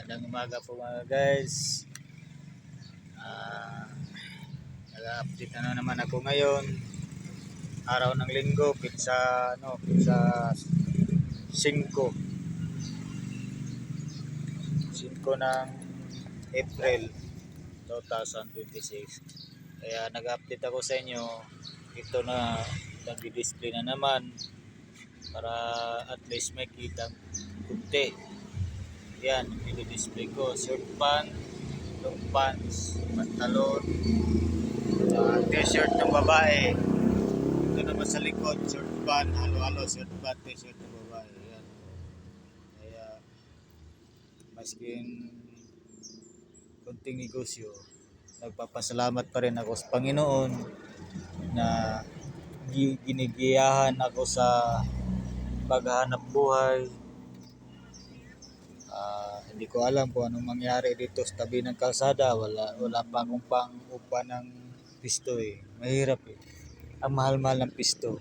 Magandang umaga po mga guys. Ah, Nag-update na naman ako ngayon. Araw ng linggo, pizza 5 ng April 2026. Kaya nag-update ako sa inyo. Ito na, nag-display na naman para at least may kita kunti. Yan, i-display ko. Short pants, long pants, pantalon, t-shirt ng babae. Ito naman sa likod, short pants, halo-halo, short pants, t-shirt ng babae. Yan. Kaya, maskin kunting negosyo, nagpapasalamat pa rin ako sa Panginoon na ginigiyahan ako sa paghahanap buhay. Hindi ko alam kung anong mangyari dito sa tabi ng kalsada. Wala pa akong pang-upa ng pisto eh. Mahirap eh. Ang mahal-mahal ng pisto.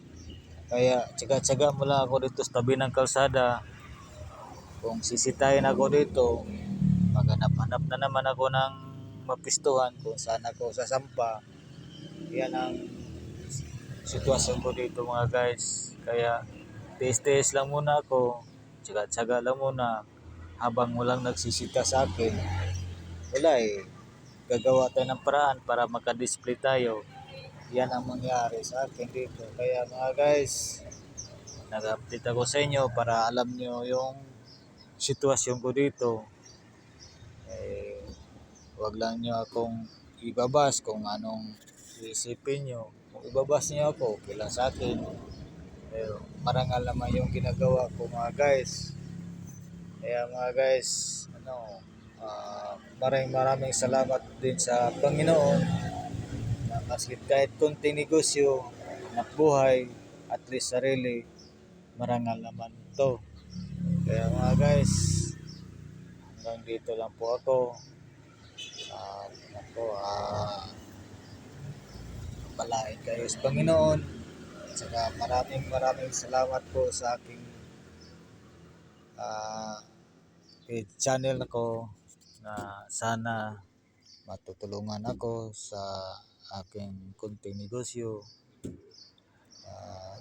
Kaya tsaga-tsaga mo lang ako dito sa tabi ng kalsada. Kung sisitahin ako dito, maghanap-hanap na naman ako ng mapistuhan kung saan ako sasampa. Yan ang sitwasyon ko dito mga guys. Kaya tiis-tiis lang muna ako. Tsaga-tsaga lang muna. Habang walang nagsisita sa akin, wala eh. Gagawa tayo ng paraan para makadisplay tayo. Yan ang mangyari sa akin dito. Kaya mga guys, nag-update ako sa inyo para alam nyo yung sitwasyon ko dito. Wag lang nyo akong ibabas kung anong isipin nyo. Kung ibabas nyo ako, okay lang sa akin. Pero marangal naman yung ginagawa ko mga guys. Kaya mga guys, maraming salamat din sa Panginoon na maski kahit konting negosyo, anak buhay, at least sarili, marangal naman to. Kaya mga guys, hanggang dito lang po ako. Palain kayo sa Panginoon. At saka maraming salamat po sa aking channel ako na sana matutulungan ako sa aking kunting negosyo.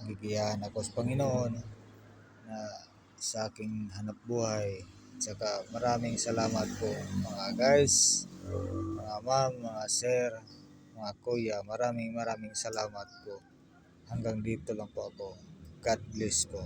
Gigiyahan ako sa Panginoon na sa aking hanap buhay. Saka maraming salamat po mga guys, mga ma'am, mga sir, mga kuya. Maraming salamat po. Hanggang dito lang po ako. God bless po.